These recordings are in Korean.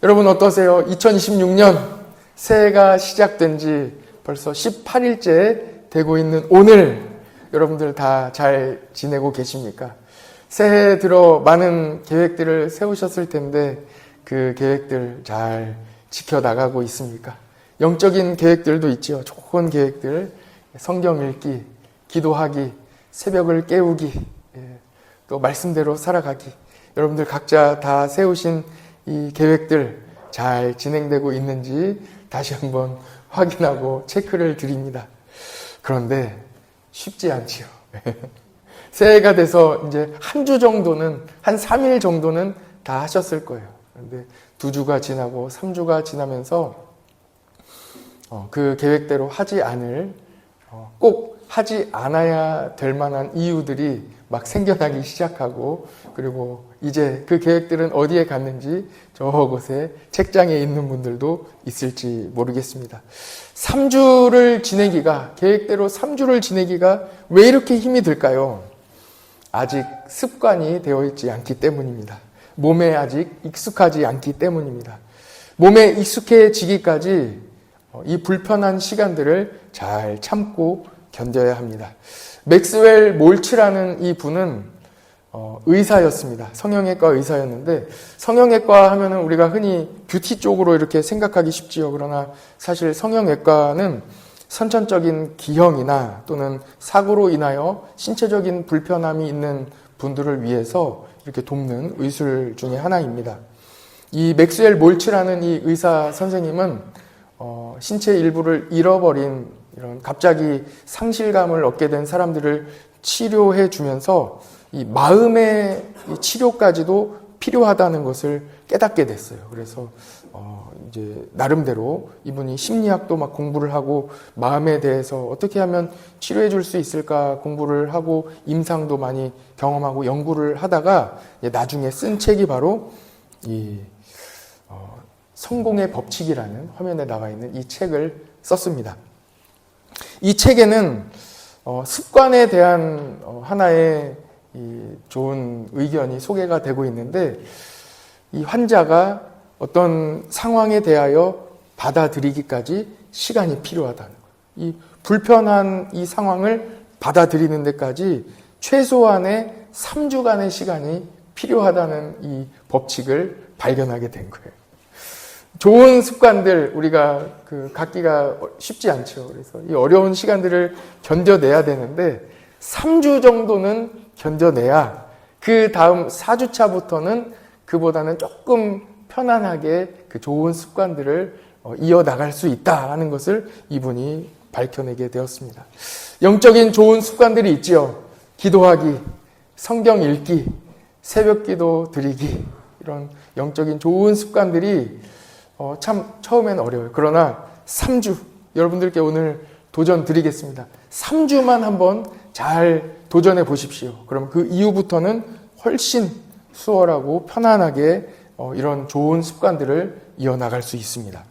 여러분 어떠세요? 2026년 새해가 시작된 지 벌써 18일째 되고 있는 오늘 여러분들 다 잘 지내고 계십니까? 새해 들어 많은 계획들을 세우셨을 텐데 그 계획들 잘 지켜나가고 있습니까? 영적인 계획들도 있죠. 좋은 계획들, 성경 읽기, 기도하기, 새벽을 깨우기, 또 말씀대로 살아가기. 여러분들 각자 다 세우신 이 계획들 잘 진행되고 있는지 다시 한번 확인하고 체크를 드립니다. 그런데 쉽지 않지요. 새해가 돼서 이제 한 주 정도는, 한 3일 정도는 다 하셨을 거예요. 그런데 2주가 지나고 3주가 지나면서 그 계획대로 하지 않을, 꼭 하지 않아야 될 만한 이유들이 막 생겨나기 시작하고, 그리고 이제 그 계획들은 어디에 갔는지 저곳에 책장에 있는 분들도 있을지 모르겠습니다. 3주를 지내기가, 계획대로 3주를 지내기가 왜 이렇게 힘이 들까요? 아직 습관이 되어 있지 않기 때문입니다. 몸에 아직 익숙하지 않기 때문입니다. 몸에 익숙해지기까지 이 불편한 시간들을 잘 참고 견뎌야 합니다. 맥스웰 몰츠라는 이 분은 의사였습니다. 성형외과 의사였는데, 성형외과 하면은 우리가 흔히 뷰티 쪽으로 이렇게 생각하기 쉽지요. 그러나 사실 성형외과는 선천적인 기형이나 또는 사고로 인하여 신체적인 불편함이 있는 분들을 위해서 이렇게 돕는 의술 중에 하나입니다. 이 맥스웰 몰츠라는 이 의사 선생님은 신체 일부를 잃어버린 이런 갑자기 상실감을 얻게 된 사람들을 치료해 주면서 이 마음의 치료까지도 필요하다는 것을 깨닫게 됐어요. 그래서 이제 나름대로 이분이 심리학도 막 공부를 하고 마음에 대해서 어떻게 하면 치료해 줄 수 있을까 공부를 하고 임상도 많이 경험하고 연구를 하다가 나중에 쓴 책이 바로 이 성공의 법칙이라는, 화면에 나와 있는 이 책을 썼습니다. 이 책에는 습관에 대한 하나의 이 좋은 의견이 소개가 되고 있는데, 이 환자가 어떤 상황에 대하여 받아들이기까지 시간이 필요하다는 거예요. 이 불편한 이 상황을 받아들이는 데까지 최소한의 3주간의 시간이 필요하다는 이 법칙을 발견하게 된 거예요. 좋은 습관들 우리가 갖기가 쉽지 않죠. 그래서 이 어려운 시간들을 견뎌내야 되는데 3주 정도는 견뎌내야 그 다음 4주차부터는 그보다는 조금 편안하게 그 좋은 습관들을 이어나갈 수 있다 하는 것을 이분이 밝혀내게 되었습니다. 영적인 좋은 습관들이 있지요. 기도하기, 성경 읽기, 새벽기도 드리기, 이런 영적인 좋은 습관들이 참 처음엔 어려워요. 그러나 3주, 여러분들께 오늘 도전 드리겠습니다. 3주만 한번 잘 도전해 보십시오. 그럼 그 이후부터는 훨씬 수월하고 편안하게 이런 좋은 습관들을 이어나갈 수 있습니다.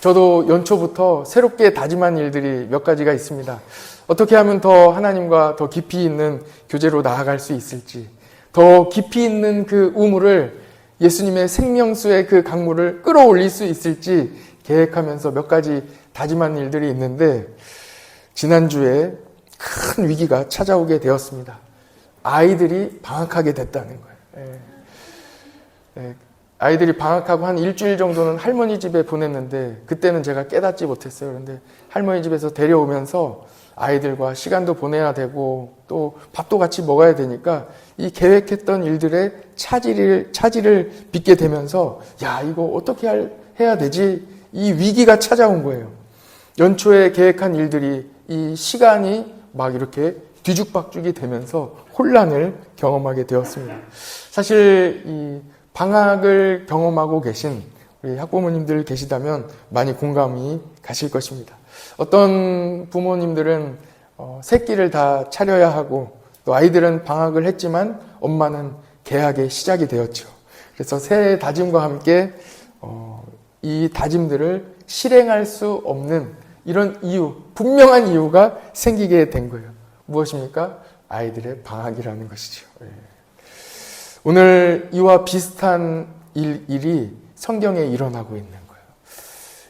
저도 연초부터 새롭게 다짐한 일들이 몇 가지가 있습니다. 어떻게 하면 더 하나님과 더 깊이 있는 교제로 나아갈 수 있을지, 더 깊이 있는 그 우물을, 예수님의 생명수의 그 강물을 끌어올릴 수 있을지 계획하면서 몇 가지 다짐한 일들이 있는데, 지난주에 큰 위기가 찾아오게 되었습니다. 아이들이 방학하게 됐다는 거예요. 아이들이 방학하고 한 일주일 정도는 할머니 집에 보냈는데, 그때는 제가 깨닫지 못했어요. 그런데 할머니 집에서 데려오면서 아이들과 시간도 보내야 되고 또 밥도 같이 먹어야 되니까 이 계획했던 일들의 차질을 빚게 되면서, 야, 이거 어떻게 해야 되지? 이 위기가 찾아온 거예요. 연초에 계획한 일들이 이 시간이 막 이렇게 뒤죽박죽이 되면서 혼란을 경험하게 되었습니다. 사실 이 방학을 경험하고 계신 우리 학부모님들 계시다면 많이 공감이 가실 것입니다. 어떤 부모님들은 새끼를 다 차려야 하고, 또 아이들은 방학을 했지만 엄마는 개학의 시작이 되었죠. 그래서 새해 다짐과 함께 이 다짐들을 실행할 수 없는 이런 이유, 분명한 이유가 생기게 된 거예요. 무엇입니까? 아이들의 방학이라는 것이죠. 오늘 이와 비슷한 일이 성경에 일어나고 있는 거예요.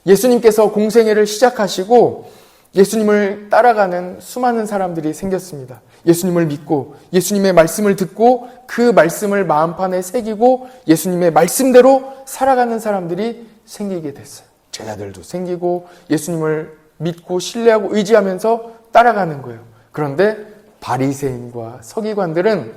예수님께서 공생애를 시작하시고 예수님을 따라가는 수많은 사람들이 생겼습니다. 예수님을 믿고 예수님의 말씀을 듣고 그 말씀을 마음판에 새기고 예수님의 말씀대로 살아가는 사람들이 생기게 됐어요. 제자들도 생기고 예수님을 믿고 신뢰하고 의지하면서 따라가는 거예요. 그런데 바리새인과 서기관들은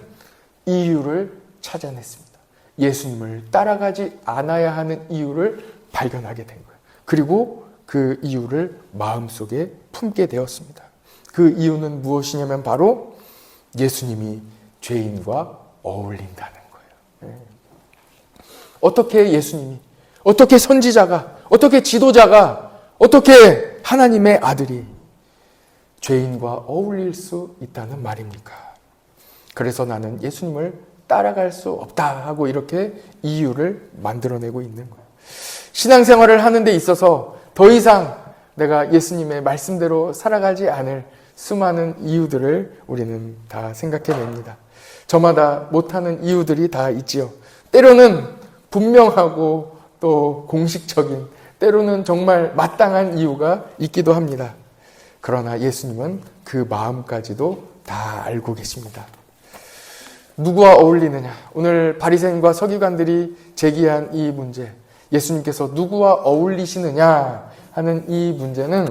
이유를 찾아냈습니다. 예수님을 따라가지 않아야 하는 이유를 발견하게 된 거예요. 그리고 그 이유를 마음속에 품게 되었습니다. 그 이유는 무엇이냐면 바로 예수님이 죄인과 어울린다는 거예요. 어떻게 예수님이, 어떻게 선지자가, 어떻게 지도자가, 어떻게 하나님의 아들이 죄인과 어울릴 수 있다는 말입니까? 그래서 나는 예수님을 따라갈 수 없다 하고 이렇게 이유를 만들어내고 있는 거예요. 신앙생활을 하는 데 있어서 더 이상 내가 예수님의 말씀대로 살아가지 않을 수많은 이유들을 우리는 다 생각해냅니다. 저마다 못하는 이유들이 다 있지요. 때로는 분명하고 또 공식적인, 때로는 정말 마땅한 이유가 있기도 합니다. 그러나 예수님은 그 마음까지도 다 알고 계십니다. 누구와 어울리느냐? 오늘 바리새인과 서기관들이 제기한 이 문제, 예수님께서 누구와 어울리시느냐 하는 이 문제는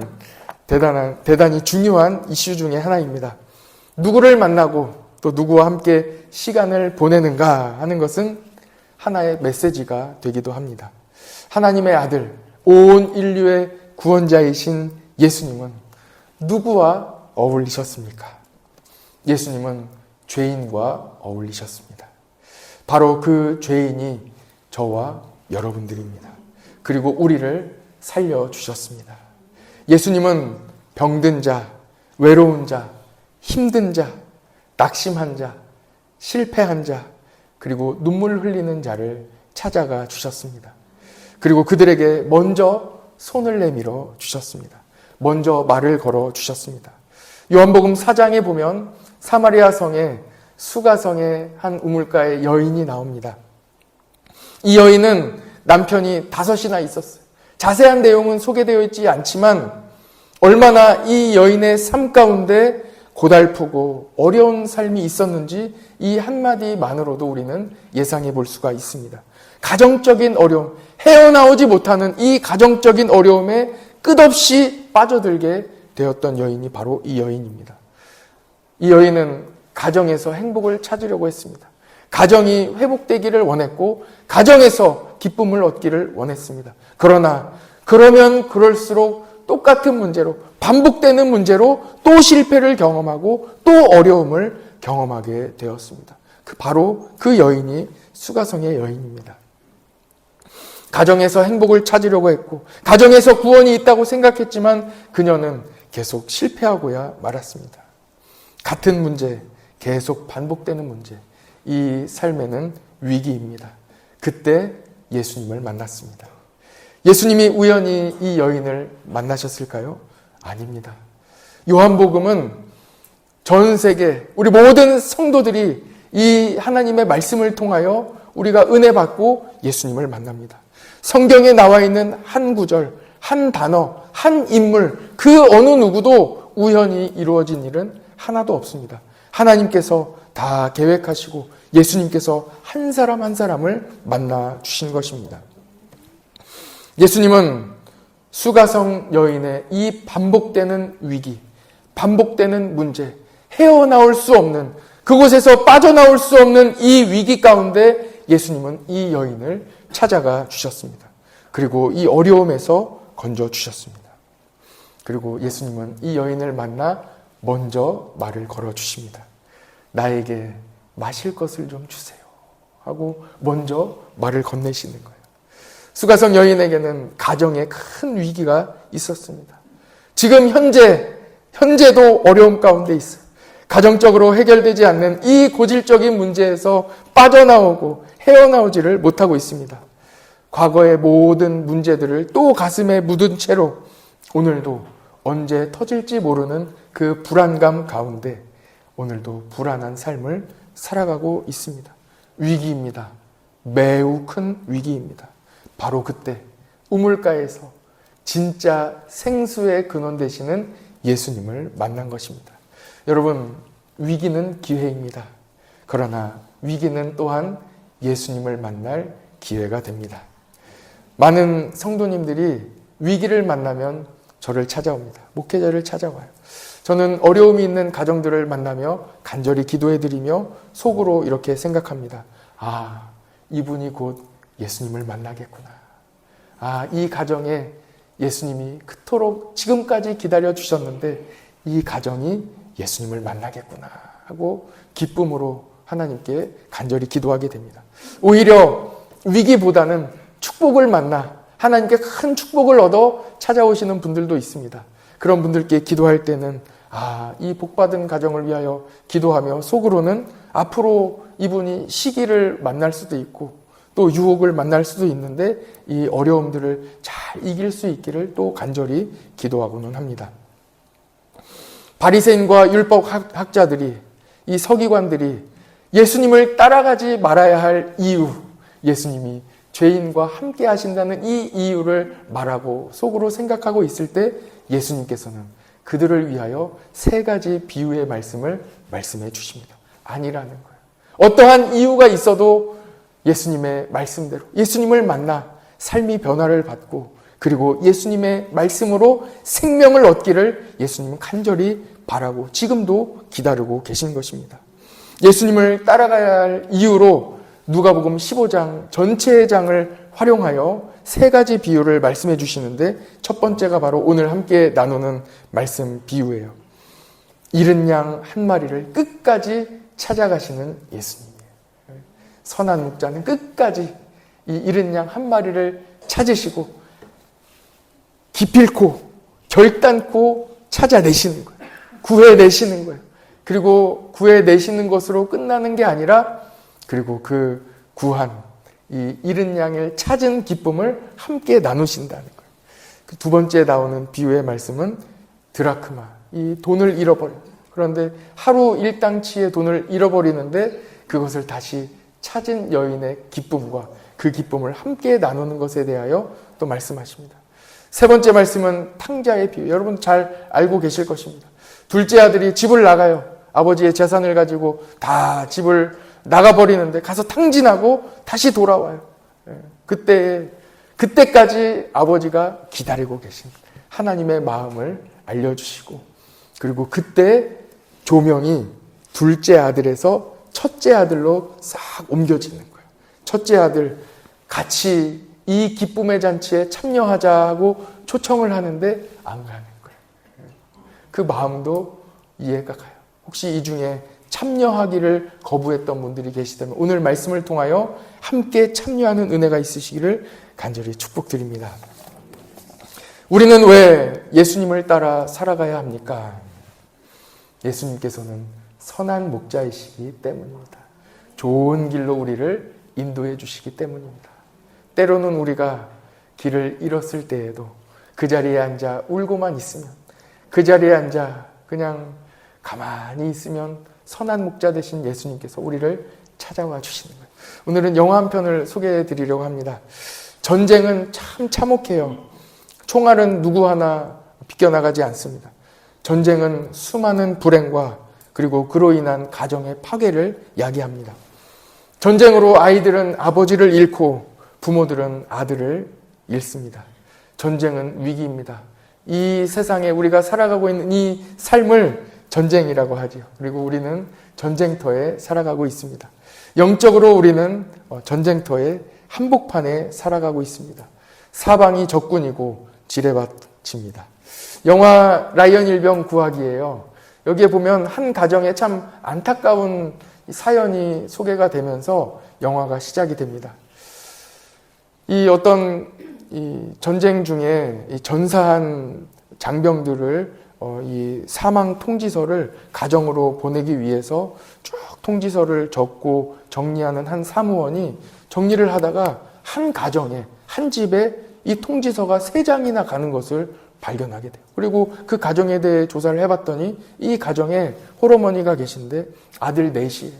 대단히 중요한 이슈 중에 하나입니다. 누구를 만나고 또 누구와 함께 시간을 보내는가 하는 것은 하나의 메시지가 되기도 합니다. 하나님의 아들, 온 인류의 구원자이신 예수님은 누구와 어울리셨습니까? 예수님은 죄인과 어울리셨습니다. 바로 그 죄인이 저와 여러분들입니다. 그리고 우리를 살려주셨습니다. 예수님은 병든 자, 외로운 자, 힘든 자, 낙심한 자, 실패한 자, 그리고 눈물 흘리는 자를 찾아가 주셨습니다. 그리고 그들에게 먼저 손을 내밀어 주셨습니다. 먼저 말을 걸어 주셨습니다. 요한복음 4장에 보면 사마리아 성의 수가성의 한 우물가에 여인이 나옵니다. 이 여인은 남편이 5이나 있었어요. 자세한 내용은 소개되어 있지 않지만 얼마나 이 여인의 삶 가운데 고달프고 어려운 삶이 있었는지 이 한마디만으로도 우리는 예상해 볼 수가 있습니다. 가정적인 어려움, 헤어나오지 못하는 이 가정적인 어려움에 끝없이 빠져들게 되었던 여인이 바로 이 여인입니다. 이 여인은 가정에서 행복을 찾으려고 했습니다. 가정이 회복되기를 원했고 가정에서 기쁨을 얻기를 원했습니다. 그러나 그러면 그럴수록 똑같은 문제로, 반복되는 문제로 또 실패를 경험하고 또 어려움을 경험하게 되었습니다. 바로 그 여인이 수가성의 여인입니다. 가정에서 행복을 찾으려고 했고 가정에서 구원이 있다고 생각했지만 그녀는 계속 실패하고야 말았습니다. 같은 문제, 계속 반복되는 문제, 이 삶에는 위기입니다. 그때 예수님을 만났습니다. 예수님이 우연히 이 여인을 만나셨을까요? 아닙니다. 요한복음은 전 세계 우리 모든 성도들이 이 하나님의 말씀을 통하여 우리가 은혜 받고 예수님을 만납니다. 성경에 나와 있는 한 구절, 한 단어, 한 인물, 그 어느 누구도 우연히 이루어진 일은 하나도 없습니다. 하나님께서 다 계획하시고 예수님께서 한 사람 한 사람을 만나 주신 것입니다. 예수님은 수가성 여인의 이 반복되는 위기, 반복되는 문제, 헤어나올 수 없는, 그곳에서 빠져나올 수 없는 이 위기 가운데 예수님은 이 여인을 찾아가 주셨습니다. 그리고 이 어려움에서 건져 주셨습니다. 그리고 예수님은 이 여인을 만나 먼저 말을 걸어 주십니다. 나에게 마실 것을 좀 주세요 하고 먼저 말을 건네시는 거예요. 수가성 여인에게는 가정에 큰 위기가 있었습니다. 지금 현재도 어려움 가운데 있어요. 가정적으로 해결되지 않는 이 고질적인 문제에서 빠져나오고 헤어나오지를 못하고 있습니다. 과거의 모든 문제들을 또 가슴에 묻은 채로 오늘도 언제 터질지 모르는 그 불안감 가운데 오늘도 불안한 삶을 살아가고 있습니다. 위기입니다. 매우 큰 위기입니다. 바로 그때 우물가에서 진짜 생수의 근원 되시는 예수님을 만난 것입니다. 여러분, 위기는 기회입니다. 그러나 위기는 또한 예수님을 만날 기회가 됩니다. 많은 성도님들이 위기를 만나면 저를 찾아옵니다. 목회자를 찾아와요. 저는 어려움이 있는 가정들을 만나며 간절히 기도해드리며 속으로 이렇게 생각합니다. 아, 이분이 곧 예수님을 만나겠구나. 아, 이 가정에 예수님이 그토록 지금까지 기다려주셨는데 이 가정이 예수님을 만나겠구나 하고 기쁨으로 하나님께 간절히 기도하게 됩니다. 오히려 위기보다는 축복을 만나 하나님께 큰 축복을 얻어 찾아오시는 분들도 있습니다. 그런 분들께 기도할 때는 이 복받은 가정을 위하여 기도하며 속으로는 앞으로 이분이 시기를 만날 수도 있고 또 유혹을 만날 수도 있는데 이 어려움들을 잘 이길 수 있기를 또 간절히 기도하고는 합니다. 바리새인과 율법 학자들이, 이 서기관들이 예수님을 따라가지 말아야 할 이유, 예수님이 죄인과 함께 하신다는 이 이유를 말하고 속으로 생각하고 있을 때 예수님께서는 그들을 위하여 3가지 비유의 말씀을 말씀해 주십니다. 아니라는 거예요. 어떠한 이유가 있어도 예수님의 말씀대로 예수님을 만나 삶이 변화를 받고 그리고 예수님의 말씀으로 생명을 얻기를 예수님은 간절히 바라고 지금도 기다리고 계신 것입니다. 예수님을 따라가야 할 이유로 누가복음 15장 전체의 장을 활용하여 3가지 비유를 말씀해 주시는데 첫 번째가 바로 오늘 함께 나누는 말씀 비유예요. 잃은 양 한 마리를 끝까지 찾아가시는 예수님이에요. 선한 목자는 끝까지 이 잃은 양 한 마리를 찾으시고 기필코 결단코 찾아내시는 거예요. 구해내시는 거예요. 그리고 구해내시는 것으로 끝나는 게 아니라 그리고 그 구한 이 잃은 양을 찾은 기쁨을 함께 나누신다는 거예요. 그 2번째 나오는 비유의 말씀은 드라크마, 이 돈을 잃어버려. 그런데 하루 일당치의 돈을 잃어버리는데 그것을 다시 찾은 여인의 기쁨과 그 기쁨을 함께 나누는 것에 대하여 또 말씀하십니다. 3번째 말씀은 탕자의 비유. 여러분 잘 알고 계실 것입니다. 둘째 아들이 집을 나가요. 아버지의 재산을 가지고 다 집을 나가버리는데 가서 탕진하고 다시 돌아와요. 그때까지 아버지가 기다리고 계신 하나님의 마음을 알려주시고 그리고 그때 조명이 둘째 아들에서 첫째 아들로 싹 옮겨지는 거예요. 첫째 아들 같이 이 기쁨의 잔치에 참여하자고 초청을 하는데 안 가는 거예요. 그 마음도 이해가 가요. 혹시 이 중에 참여하기를 거부했던 분들이 계시다면 오늘 말씀을 통하여 함께 참여하는 은혜가 있으시기를 간절히 축복드립니다. 우리는 왜 예수님을 따라 살아가야 합니까? 예수님께서는 선한 목자이시기 때문입니다. 좋은 길로 우리를 인도해 주시기 때문입니다. 때로는 우리가 길을 잃었을 때에도 그 자리에 앉아 울고만 있으면 그 자리에 앉아 그냥 가만히 있으면 선한 목자 되신 예수님께서 우리를 찾아와 주시는 거예요. 오늘은 영화 한 편을 소개해 드리려고 합니다. 전쟁은 참 참혹해요. 총알은 누구 하나 비껴나가지 않습니다. 전쟁은 수많은 불행과 그리고 그로 인한 가정의 파괴를 야기합니다. 전쟁으로 아이들은 아버지를 잃고 부모들은 아들을 잃습니다. 전쟁은 위기입니다. 이 세상에 우리가 살아가고 있는 이 삶을 전쟁이라고 하죠. 그리고 우리는 전쟁터에 살아가고 있습니다. 영적으로 우리는 전쟁터의 한복판에 살아가고 있습니다. 사방이 적군이고 지뢰밭입니다. 영화 라이언 일병 구하기예요. 여기에 보면 한 가정에 참 안타까운 사연이 소개가 되면서 영화가 시작이 됩니다. 이 어떤 이 전쟁 중에 이 전사한 장병들을 이 사망 통지서를 가정으로 보내기 위해서 쭉 통지서를 적고 정리하는 한 사무원이 정리를 하다가 한 가정에 한 집에 이 통지서가 3장이나 가는 것을 발견하게 돼요. 그리고 그 가정에 대해 조사를 해봤더니 이 가정에 홀어머니가 계신데 아들 4이에요.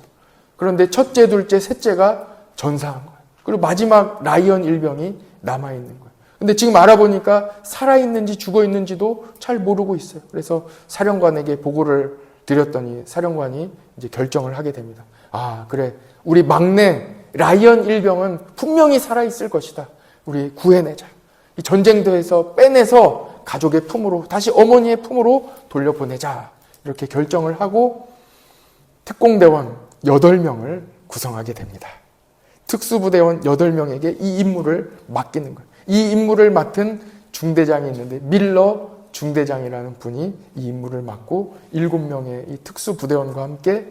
그런데 첫째, 둘째, 셋째가 전사한 거예요. 그리고 마지막 라이언 일병이 남아있는 거예요. 근데 지금 알아보니까 살아있는지 죽어있는지도 잘 모르고 있어요. 그래서 사령관에게 보고를 드렸더니 사령관이 이제 결정을 하게 됩니다. 아, 그래. 우리 막내 라이언 일병은 분명히 살아있을 것이다. 우리 구해내자. 이 전쟁터에서 빼내서 가족의 품으로, 다시 어머니의 품으로 돌려보내자. 이렇게 결정을 하고 특공대원 8명을 구성하게 됩니다. 특수부대원 8명에게 이 임무를 맡기는 거예요. 이 임무를 맡은 중대장이 있는데 밀러 중대장이라는 분이 이 임무를 맡고 7명의 이 특수부대원과 함께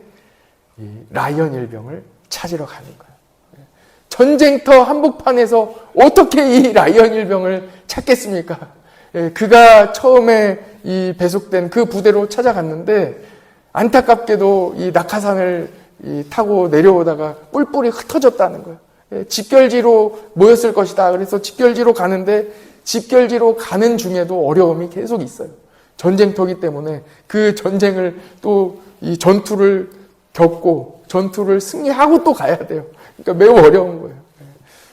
이 라이언 일병을 찾으러 가는 거예요. 전쟁터 한복판에서 어떻게 이 라이언 일병을 찾겠습니까? 그가 처음에 이 배속된 그 부대로 찾아갔는데 안타깝게도 이 낙하산을 타고 내려오다가 뿔뿔이 흩어졌다는 거예요. 집결지로 모였을 것이다. 그래서 집결지로 가는데 집결지로 가는 중에도 어려움이 계속 있어요. 전쟁터기 때문에 그 전쟁을 또 이 전투를 겪고 전투를 승리하고 또 가야 돼요. 그러니까 매우 어려운 거예요.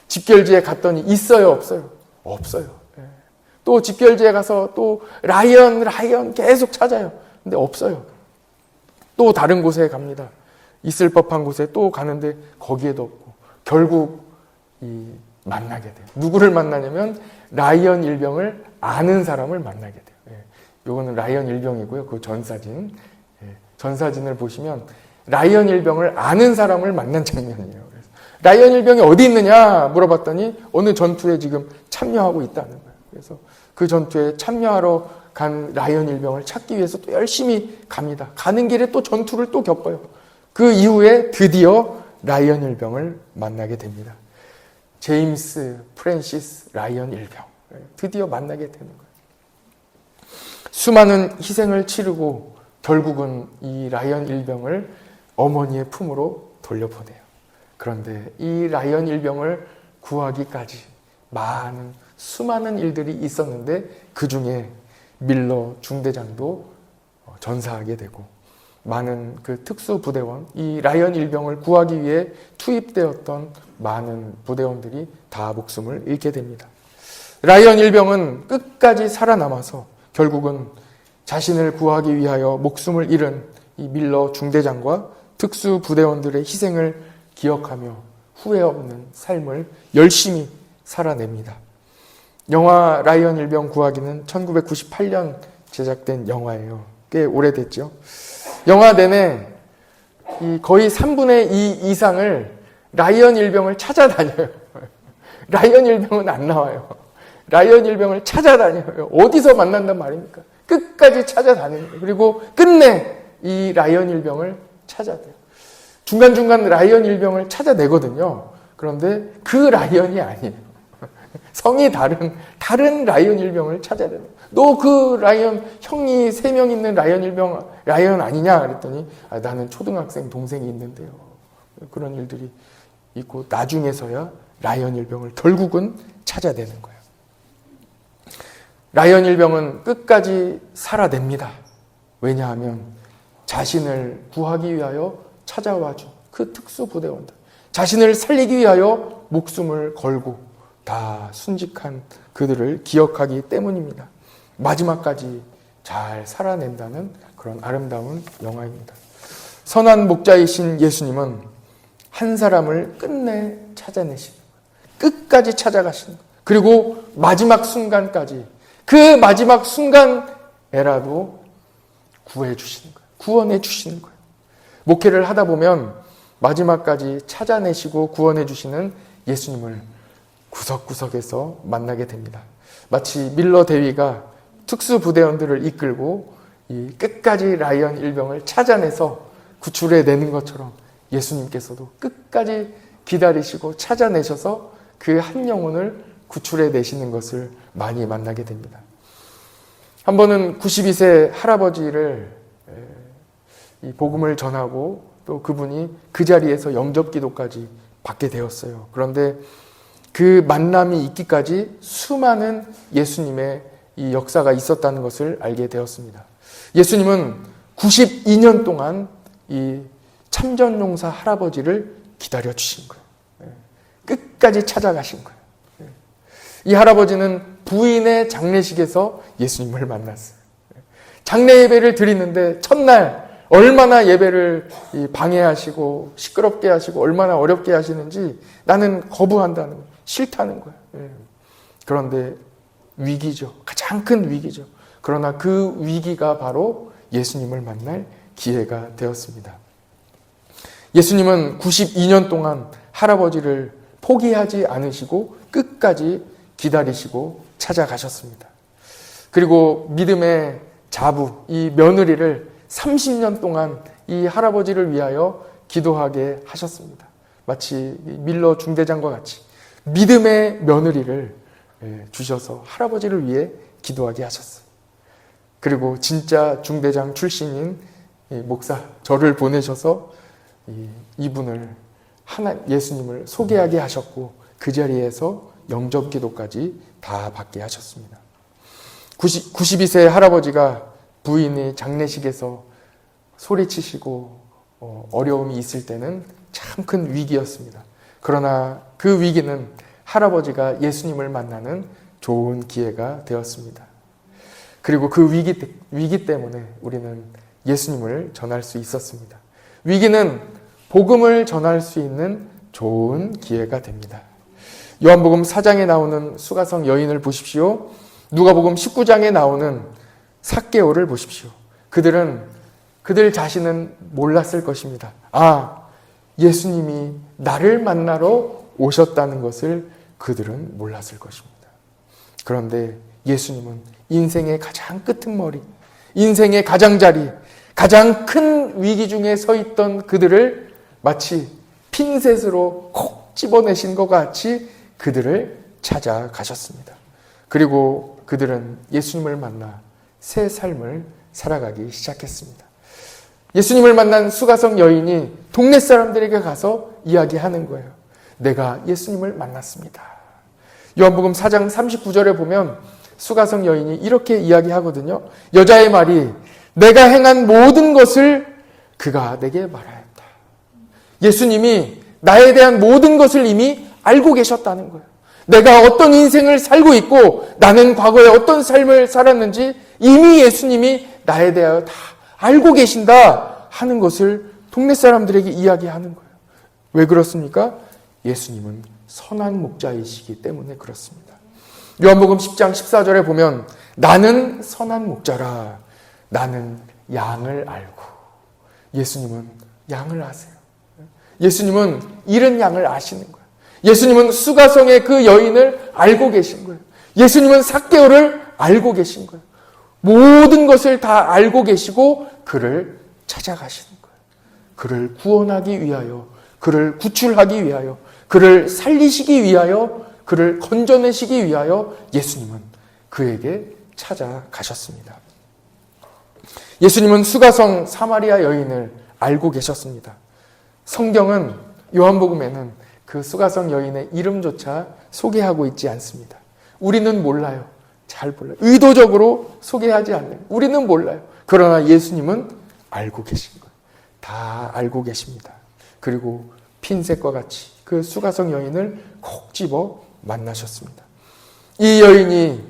집결지에 갔더니 있어요, 없어요? 없어요. 또 집결지에 가서 또 라이언 계속 찾아요. 근데 없어요. 또 다른 곳에 갑니다. 있을 법한 곳에 또 가는데 거기에도 없고 결국 만나게 돼요. 누구를 만나냐면 라이언 일병을 아는 사람을 만나게 돼요. 요거는 라이언 일병이고요. 그 전사진. 전사진을 보시면 라이언 일병을 아는 사람을 만난 장면이에요. 그래서 라이언 일병이 어디 있느냐 물어봤더니 어느 전투에 지금 참여하고 있다는 거예요. 그래서 그 전투에 참여하러 간 라이언 일병을 찾기 위해서 또 열심히 갑니다. 가는 길에 또 전투를 또 겪어요. 그 이후에 드디어 라이언 일병을 만나게 됩니다. 제임스 프랜시스 라이언 일병. 드디어 만나게 되는 거예요. 수많은 희생을 치르고 결국은 이 라이언 일병을 어머니의 품으로 돌려보내요. 그런데 이 라이언 일병을 구하기까지 수많은 일들이 있었는데 그 중에 밀러 중대장도 전사하게 되고 많은 그 특수부대원, 이 라이언 일병을 구하기 위해 투입되었던 많은 부대원들이 다 목숨을 잃게 됩니다. 라이언 일병은 끝까지 살아남아서 결국은 자신을 구하기 위하여 목숨을 잃은 이 밀러 중대장과 특수부대원들의 희생을 기억하며 후회 없는 삶을 열심히 살아냅니다. 영화 라이언 일병 구하기는 1998년 제작된 영화예요. 꽤 오래됐죠. 영화 내내 거의 3분의 2 이상을 라이언 일병을 찾아다녀요. 라이언 일병은 안 나와요. 라이언 일병을 찾아다녀요. 어디서 만난단 말입니까? 끝까지 찾아다니는 거예요. 그리고 끝내 이 라이언 일병을 찾아내요. 중간중간 라이언 일병을 찾아내거든요. 그런데 그 라이언이 아니에요. 성이 다른 라이언 일병을 찾아내요. 너 그 라이언, 형이 3명 있는 라이언 일병, 라이언 아니냐? 그랬더니 나는 초등학생 동생이 있는데요. 그런 일들이 있고 나중에서야 라이언 일병을 결국은 찾아내는 거예요. 라이언 일병은 끝까지 살아냅니다. 왜냐하면 자신을 구하기 위하여 찾아와 준 그 특수부대원들, 자신을 살리기 위하여 목숨을 걸고 다 순직한 그들을 기억하기 때문입니다. 마지막까지 잘 살아낸다는 그런 아름다운 영화입니다. 선한 목자이신 예수님은 한 사람을 끝내 찾아내시는 거예요. 끝까지 찾아가시는 거예요. 그리고 마지막 순간까지 그 마지막 순간에라도 구해 주시는 거예요. 구원해 주시는 거예요. 목회를 하다 보면 마지막까지 찾아내시고 구원해 주시는 예수님을 구석구석에서 만나게 됩니다. 마치 밀러 대위가 특수부대원들을 이끌고 이 끝까지 라이언 일병을 찾아내서 구출해 내는 것처럼 예수님께서도 끝까지 기다리시고 찾아내셔서 그 한 영혼을 구출해 내시는 것을 많이 만나게 됩니다. 한 번은 92세 할아버지를 이 복음을 전하고 또 그분이 그 자리에서 영접 기도까지 받게 되었어요. 그런데 그 만남이 있기까지 수많은 예수님의 이 역사가 있었다는 것을 알게 되었습니다. 예수님은 92년 동안 이 참전용사 할아버지를 기다려 주신 거예요. 끝까지 찾아가신 거예요. 이 할아버지는 부인의 장례식에서 예수님을 만났어요. 장례 예배를 드리는데 첫날 얼마나 예배를 방해하시고 시끄럽게 하시고 얼마나 어렵게 하시는지 나는 거부한다는 거예요. 싫다는 거예요. 그런데 위기죠. 가장 큰 위기죠. 그러나 그 위기가 바로 예수님을 만날 기회가 되었습니다. 예수님은 92년 동안 할아버지를 포기하지 않으시고 끝까지 기다리시고 찾아가셨습니다. 그리고 믿음의 자부, 이 며느리를 30년 동안 이 할아버지를 위하여 기도하게 하셨습니다. 마치 밀러 중대장과 같이 믿음의 며느리를 주셔서 할아버지를 위해 기도하게 하셨어요. 그리고 진짜 중대장 출신인 목사 저를 보내셔서 이분을 예수님을 소개하게 하셨고 그 자리에서 영접 기도까지 다 받게 하셨습니다. 92세 할아버지가 부인의 장례식에서 소리치시고 어려움이 있을 때는 참 큰 위기였습니다. 그러나 그 위기는 할아버지가 예수님을 만나는 좋은 기회가 되었습니다. 그리고 그 위기 때문에 우리는 예수님을 전할 수 있었습니다. 위기는 복음을 전할 수 있는 좋은 기회가 됩니다. 요한복음 4장에 나오는 수가성 여인을 보십시오. 누가복음 19장에 나오는 삭개오를 보십시오. 그들 자신은 몰랐을 것입니다. 예수님이 나를 만나러 오셨다는 것을 그들은 몰랐을 것입니다. 그런데 예수님은 인생의 가장 끄트머리, 인생의 가장자리, 가장 큰 위기 중에 서 있던 그들을 마치 핀셋으로 콕 집어내신 것 같이 그들을 찾아가셨습니다. 그리고 그들은 예수님을 만나 새 삶을 살아가기 시작했습니다. 예수님을 만난 수가성 여인이 동네 사람들에게 가서 이야기하는 거예요. 내가 예수님을 만났습니다. 요한복음 4장 39절에 보면 수가성 여인이 이렇게 이야기하거든요. 여자의 말이 내가 행한 모든 것을 그가 내게 말하였다. 예수님이 나에 대한 모든 것을 이미 알고 계셨다는 거예요. 내가 어떤 인생을 살고 있고 나는 과거에 어떤 삶을 살았는지 이미 예수님이 나에 대하여 다 알고 계신다 하는 것을 동네 사람들에게 이야기하는 거예요. 왜 그렇습니까? 예수님은 선한 목자이시기 때문에 그렇습니다. 요한복음 10장 14절에 보면 나는 선한 목자라 나는 양을 알고 예수님은 양을 아세요. 예수님은 잃은 양을 아시는 거예요. 예수님은 수가성의 그 여인을 알고 계신 거예요. 예수님은 삭개오를 알고 계신 거예요. 모든 것을 다 알고 계시고 그를 찾아가시는 거예요. 그를 구원하기 위하여, 그를 구출하기 위하여, 그를 살리시기 위하여, 그를 건져내시기 위하여 예수님은 그에게 찾아가셨습니다. 예수님은 수가성 사마리아 여인을 알고 계셨습니다. 성경은 요한복음에는 그 수가성 여인의 이름조차 소개하고 있지 않습니다. 우리는 몰라요. 잘 몰라요. 의도적으로 소개하지 않는 우리는 몰라요. 그러나 예수님은 알고 계신 거예요. 다 알고 계십니다. 그리고 핀셋과 같이 그 수가성 여인을 콕 집어 만나셨습니다. 이 여인이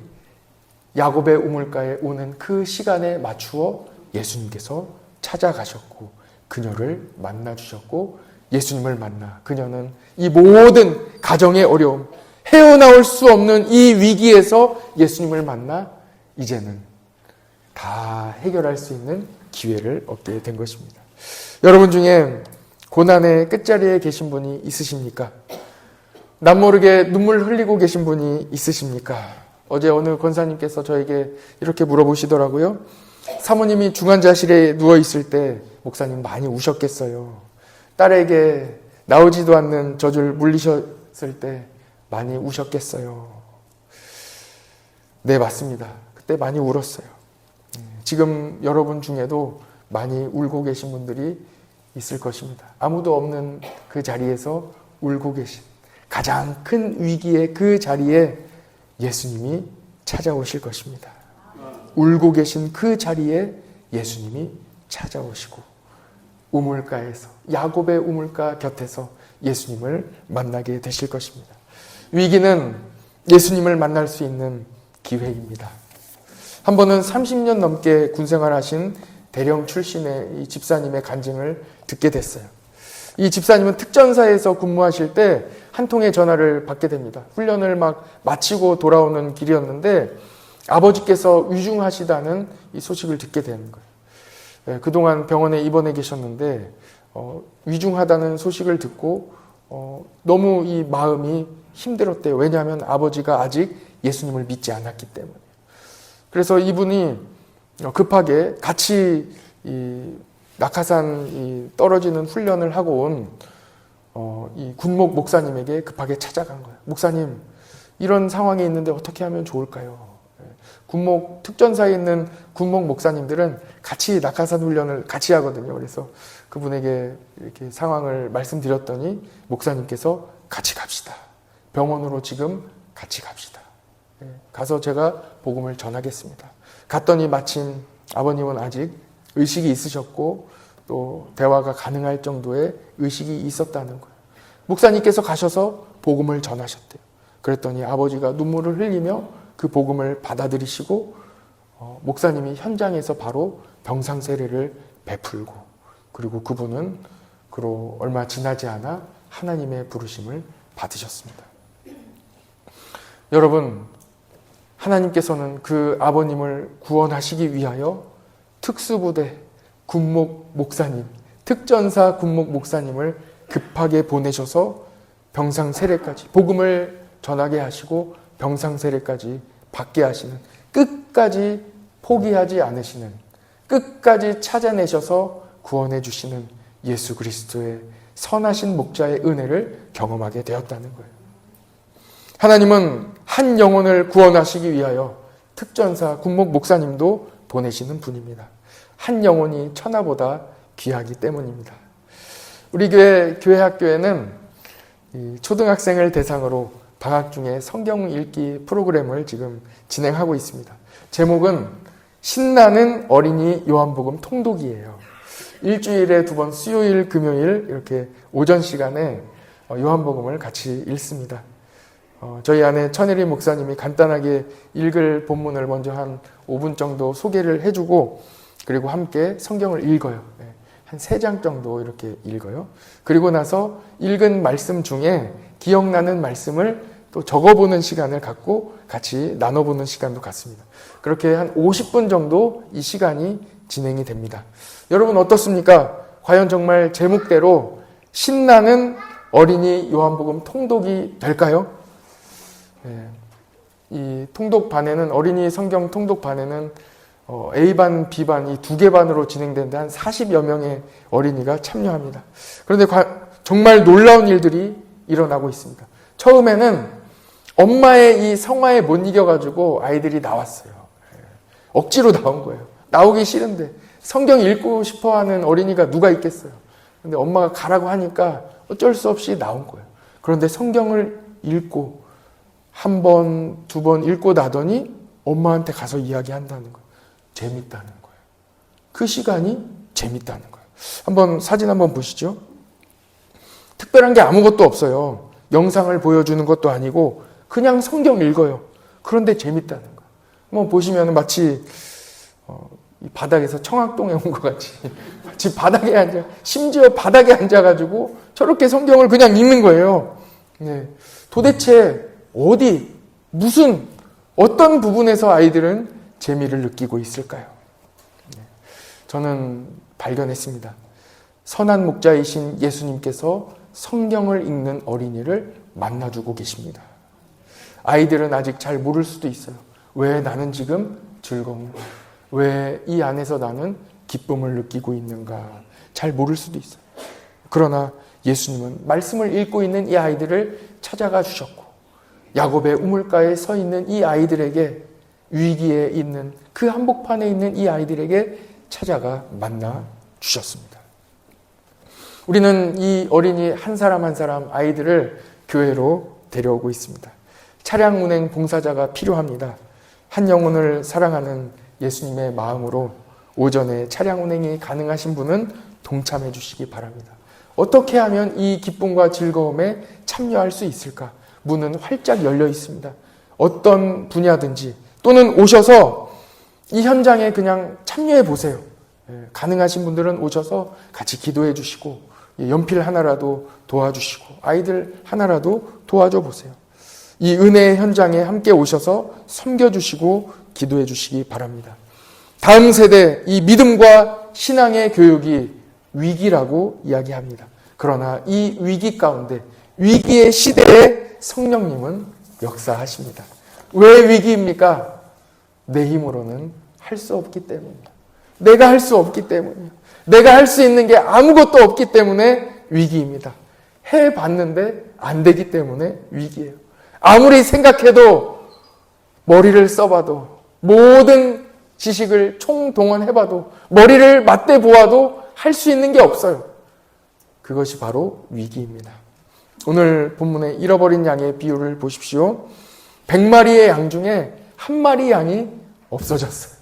야곱의 우물가에 오는 그 시간에 맞추어 예수님께서 찾아가셨고 그녀를 만나주셨고 예수님을 만나 그녀는 이 모든 가정의 어려움, 헤어나올 수 없는 이 위기에서 예수님을 만나 이제는 다 해결할 수 있는 기회를 얻게 된 것입니다. 여러분 중에 고난의 끝자리에 계신 분이 있으십니까? 남모르게 눈물 흘리고 계신 분이 있으십니까? 어제 어느 권사님께서 저에게 이렇게 물어보시더라고요. 사모님이 중환자실에 누워있을 때 목사님 많이 우셨겠어요. 딸에게 나오지도 않는 젖을 물리셨을 때 많이 우셨겠어요. 네, 맞습니다. 그때 많이 울었어요. 지금 여러분 중에도 많이 울고 계신 분들이 있을 것입니다. 아무도 없는 그 자리에서 울고 계신 가장 큰 위기의 그 자리에 예수님이 찾아오실 것입니다. 울고 계신 그 자리에 예수님이 찾아오시고 우물가에서 야곱의 우물가 곁에서 예수님을 만나게 되실 것입니다. 위기는 예수님을 만날 수 있는 기회입니다. 한 번은 30년 넘게 군생활하신 대령 출신의 이 집사님의 간증을 듣게 됐어요. 이 집사님은 특전사에서 근무하실 때 한 통의 전화를 받게 됩니다. 훈련을 막 마치고 돌아오는 길이었는데 아버지께서 위중하시다는 이 소식을 듣게 되는 거예요. 그동안 병원에 입원해 계셨는데 위중하다는 소식을 듣고 너무 이 마음이 힘들었대요. 왜냐하면 아버지가 아직 예수님을 믿지 않았기 때문에. 그래서 이분이 급하게 같이 이 낙하산 떨어지는 훈련을 하고 온 이 군목 목사님에게 급하게 찾아간 거예요. 목사님, 이런 상황이 있는데 어떻게 하면 좋을까요? 군목 특전사에 있는 군목 목사님들은 같이 낙하산 훈련을 같이 하거든요. 그래서 그분에게 이렇게 상황을 말씀드렸더니 목사님께서 같이 갑시다. 병원으로 지금 같이 갑시다. 가서 제가 복음을 전하겠습니다. 갔더니 마침 아버님은 아직 의식이 있으셨고 또 대화가 가능할 정도의 의식이 있었다는 거예요. 목사님께서 가셔서 복음을 전하셨대요. 그랬더니 아버지가 눈물을 흘리며 그 복음을 받아들이시고 목사님이 현장에서 바로 병상 세례를 베풀고 그리고 그분은 그로 얼마 지나지 않아 하나님의 부르심을 받으셨습니다. 여러분, 하나님께서는 그 아버님을 구원하시기 위하여 특수부대 군목 목사님, 특전사 군목 목사님을 급하게 보내셔서 병상 세례까지 복음을 전하게 하시고 병상 세례까지 받게 하시는, 끝까지 포기하지 않으시는, 끝까지 찾아내셔서 구원해 주시는 예수 그리스도의 선하신 목자의 은혜를 경험하게 되었다는 거예요. 하나님은 한 영혼을 구원하시기 위하여 특전사 군목 목사님도 보내시는 분입니다. 한 영혼이 천하보다 귀하기 때문입니다. 우리 교회 학교에는 초등학생을 대상으로 방학 중에 성경 읽기 프로그램을 지금 진행하고 있습니다. 제목은 신나는 어린이 요한복음 통독이에요. 일주일에 2번 수요일, 금요일 이렇게 오전 시간에 요한복음을 같이 읽습니다. 저희 아내 천혜리 목사님이 간단하게 읽을 본문을 먼저 한 5분 정도 소개를 해주고 그리고 함께 성경을 읽어요. 한 3장 정도 이렇게 읽어요. 그리고 나서 읽은 말씀 중에 기억나는 말씀을 또 적어보는 시간을 갖고 같이 나눠보는 시간도 갖습니다. 그렇게 한 50분 정도 이 시간이 진행이 됩니다. 여러분 어떻습니까? 과연 정말 제목대로 신나는 어린이 요한복음 통독이 될까요? 이 통독반에는, 어린이 성경 통독반에는 A반, B반 이 2개 반으로 진행되는데 한 40여 명의 어린이가 참여합니다. 그런데 정말 놀라운 일들이 일어나고 있습니다. 처음에는 엄마의 이 성화에 못 이겨가지고 아이들이 나왔어요. 억지로 나온 거예요. 나오기 싫은데 성경 읽고 싶어하는 어린이가 누가 있겠어요. 근데 엄마가 가라고 하니까 어쩔 수 없이 나온 거예요. 그런데 성경을 읽고 1번, 2번 읽고 나더니 엄마한테 가서 이야기한다는 거예요. 재밌다는 거예요. 그 시간이 재밌다는 거예요. 한번 사진 한번 보시죠. 특별한 게 아무것도 없어요. 영상을 보여주는 것도 아니고 그냥 성경 읽어요. 그런데 재밌다는 거예요. 한번 보시면 마치 이 바닥에서 청학동에 온 것 같이 마치 바닥에 앉아, 심지어 바닥에 앉아가지고 저렇게 성경을 그냥 읽는 거예요. 네. 도대체 어디, 무슨, 어떤 부분에서 아이들은 재미를 느끼고 있을까요? 저는 발견했습니다. 선한 목자이신 예수님께서 성경을 읽는 어린이를 만나주고 계십니다. 아이들은 아직 잘 모를 수도 있어요. 왜 나는 지금 즐거운가? 왜 이 안에서 나는 기쁨을 느끼고 있는가? 잘 모를 수도 있어요. 그러나 예수님은 말씀을 읽고 있는 이 아이들을 찾아가 주셨고 야곱의 우물가에 서 있는 이 아이들에게, 위기에 있는 그 한복판에 있는 이 아이들에게 찾아가 만나 주셨습니다. 우리는 이 어린이 한 사람 한 사람 아이들을 교회로 데려오고 있습니다. 차량 운행 봉사자가 필요합니다. 한 영혼을 사랑하는 예수님의 마음으로 오전에 차량 운행이 가능하신 분은 동참해 주시기 바랍니다. 어떻게 하면 이 기쁨과 즐거움에 참여할 수 있을까? 문은 활짝 열려 있습니다. 어떤 분야든지 또는 오셔서 이 현장에 그냥 참여해 보세요. 가능하신 분들은 오셔서 같이 기도해 주시고 연필 하나라도 도와주시고 아이들 하나라도 도와줘 보세요. 이 은혜의 현장에 함께 오셔서 섬겨주시고 기도해 주시기 바랍니다. 다음 세대 이 믿음과 신앙의 교육이 위기라고 이야기합니다. 그러나 이 위기 가운데 위기의 시대에 성령님은 역사하십니다. 왜 위기입니까? 내 힘으로는 할 수 없기 때문이에요. 내가 할 수 없기 때문이에요. 내가 할 수 있는 게 아무것도 없기 때문에 위기입니다. 해봤는데 안 되기 때문에 위기예요. 아무리 생각해도 머리를 써봐도 모든 지식을 총동원해봐도 머리를 맞대 보아도 할 수 있는 게 없어요. 그것이 바로 위기입니다. 오늘 본문의 잃어버린 양의 비유를 보십시오. 100마리의 양 중에 한 마리 양이 없어졌어요.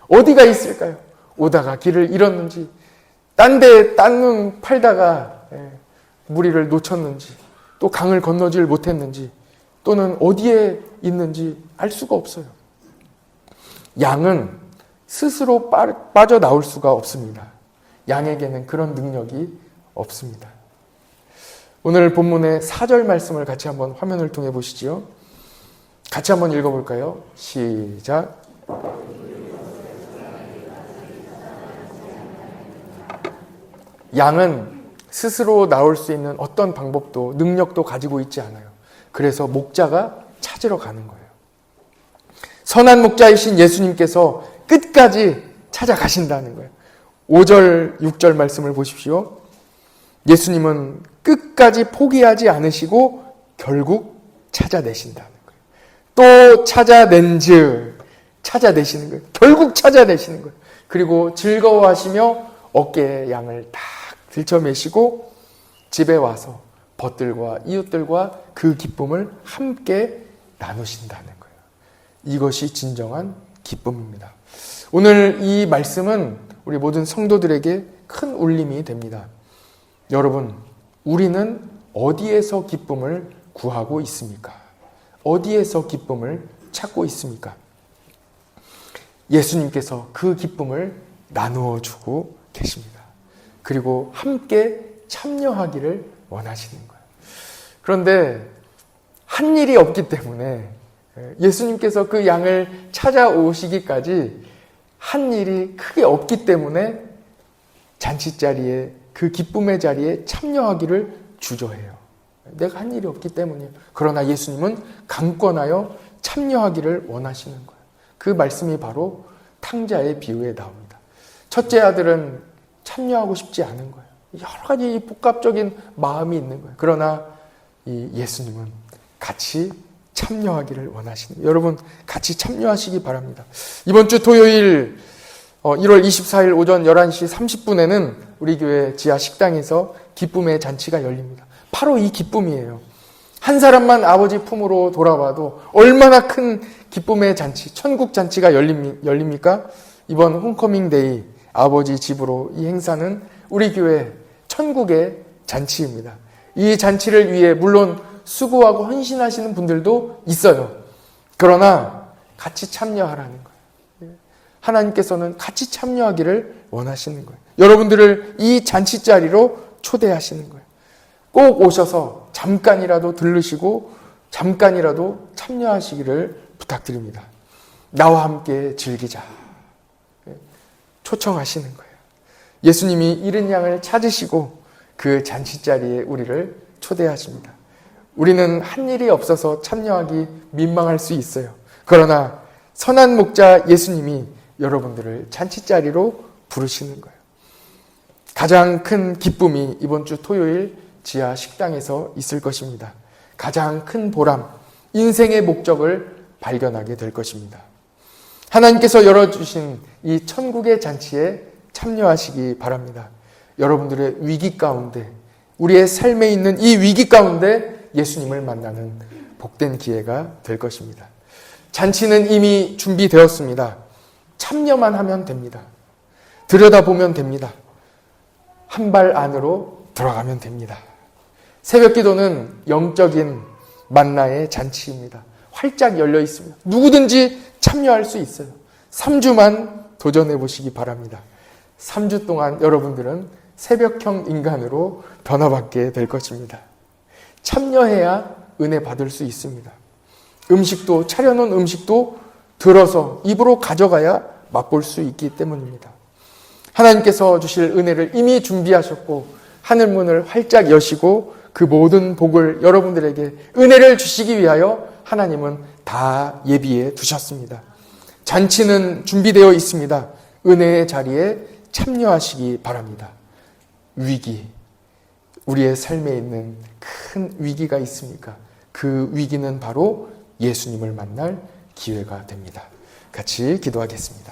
어디가 있을까요? 오다가 길을 잃었는지, 딴 눈 팔다가 무리를 놓쳤는지, 또 강을 건너질 못했는지, 또는 어디에 있는지 알 수가 없어요. 양은 스스로 빠져나올 수가 없습니다. 양에게는 그런 능력이 없습니다. 오늘 본문의 4절 말씀을 같이 한번 화면을 통해 보시죠. 같이 한번 읽어볼까요? 시작. 양은 스스로 나올 수 있는 어떤 방법도 능력도 가지고 있지 않아요. 그래서 목자가 찾으러 가는 거예요. 선한 목자이신 예수님께서 끝까지 찾아가신다는 거예요. 5절, 6절 말씀을 보십시오. 예수님은 끝까지 포기하지 않으시고 결국 찾아내신다는 거예요. 또 찾아낸즉 찾아내시는 거예요. 결국 찾아내시는 거예요. 그리고 즐거워하시며 어깨에 양을 딱 들쳐매시고 집에 와서 벗들과 이웃들과 그 기쁨을 함께 나누신다는 거예요. 이것이 진정한 기쁨입니다. 오늘 이 말씀은 우리 모든 성도들에게 큰 울림이 됩니다. 여러분, 우리는 어디에서 기쁨을 구하고 있습니까? 어디에서 기쁨을 찾고 있습니까? 예수님께서 그 기쁨을 나누어 주고 계십니다. 그리고 함께 참여하기를 원하시는 거예요. 그런데 한 일이 없기 때문에 예수님께서 그 양을 찾아오시기까지 한 일이 크게 없기 때문에 잔치자리에 그 기쁨의 자리에 참여하기를 주저해요. 내가 한 일이 없기 때문이에요. 그러나 예수님은 강권하여 참여하기를 원하시는 거예요. 그 말씀이 바로 탕자의 비유에 나옵니다. 첫째 아들은 참여하고 싶지 않은 거예요. 여러 가지 복합적인 마음이 있는 거예요. 그러나 이 예수님은 같이 참여하기를 원하시는 거예요. 여러분 같이 참여하시기 바랍니다. 이번 주 토요일 1월 24일 오전 11시 30분에는 우리 교회 지하 식당에서 기쁨의 잔치가 열립니다. 바로 이 기쁨이에요. 한 사람만 아버지 품으로 돌아와도 얼마나 큰 기쁨의 잔치, 천국 잔치가 열립니까? 이번 홈커밍 데이 아버지 집으로 이 행사는 우리 교회 천국의 잔치입니다. 이 잔치를 위해 물론 수고하고 헌신하시는 분들도 있어요. 그러나 같이 참여하라는 거예요. 하나님께서는 같이 참여하기를 원하시는 거예요. 여러분들을 이 잔치 자리로 초대하시는 거예요. 꼭 오셔서 잠깐이라도 들르시고 잠깐이라도 참여하시기를 부탁드립니다. 나와 함께 즐기자. 초청하시는 거예요. 예수님이 잃은 양을 찾으시고 그 잔치자리에 우리를 초대하십니다. 우리는 한 일이 없어서 참여하기 민망할 수 있어요. 그러나 선한 목자 예수님이 여러분들을 잔치자리로 부르시는 거예요. 가장 큰 기쁨이 이번 주 토요일 지하 식당에서 있을 것입니다. 가장 큰 보람, 인생의 목적을 발견하게 될 것입니다. 하나님께서 열어주신 이 천국의 잔치에 참여하시기 바랍니다. 여러분들의 위기 가운데, 우리의 삶에 있는 이 위기 가운데 예수님을 만나는 복된 기회가 될 것입니다. 잔치는 이미 준비되었습니다. 참여만 하면 됩니다. 들여다보면 됩니다. 한 발 안으로 들어가면 됩니다. 새벽 기도는 영적인 만나의 잔치입니다. 활짝 열려 있습니다. 누구든지 참여할 수 있어요. 3주만 도전해 보시기 바랍니다. 3주 동안 여러분들은 새벽형 인간으로 변화받게 될 것입니다. 참여해야 은혜 받을 수 있습니다. 음식도, 차려놓은 음식도 들어서 입으로 가져가야 맛볼 수 있기 때문입니다. 하나님께서 주실 은혜를 이미 준비하셨고 하늘 문을 활짝 여시고 그 모든 복을 여러분들에게 은혜를 주시기 위하여 하나님은 다 예비해 두셨습니다. 잔치는 준비되어 있습니다. 은혜의 자리에 참여하시기 바랍니다. 위기, 우리의 삶에 있는 큰 위기가 있습니까? 그 위기는 바로 예수님을 만날 기회가 됩니다. 같이 기도하겠습니다.